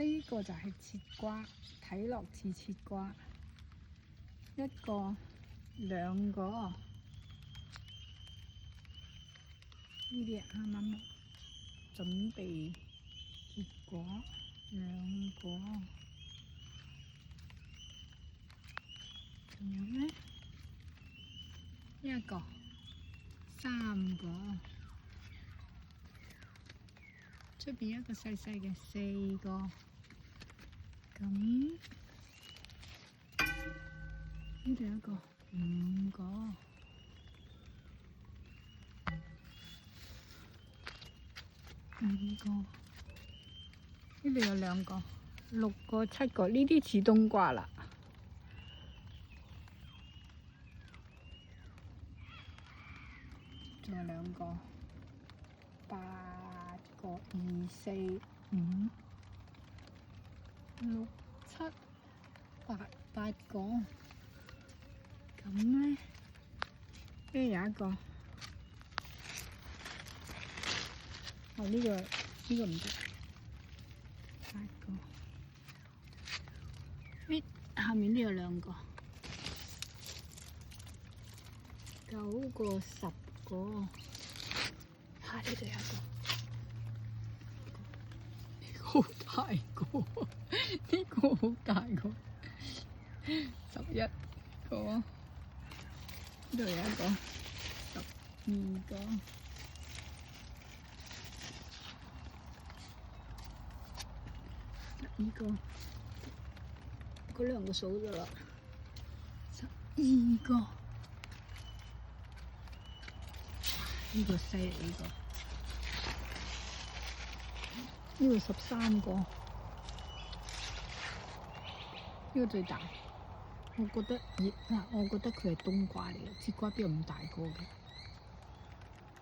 呢個就係切瓜，睇落似切瓜，一個、兩個，呢啲啱啱準備結果，兩個，仲有咩？一個、三個，出邊一個細細嘅四個，咁呢度一個五個，五個，呢度有兩個，六個、七個，呢啲似冬瓜啦。仲有兩個，八個，二四五六七八個，咁咧，呢度有一個，哦呢個唔得，八個，呢下面呢有兩個，九個十個，呢度有一個，呢個好大個，呢個好大個，11個，呢度有一個，12個，12個，嗰兩個數咗啦，12個。呢個犀利，呢個13個，呢個最大。我覺得佢係冬瓜嚟嘅，節瓜邊有咁大個嘅？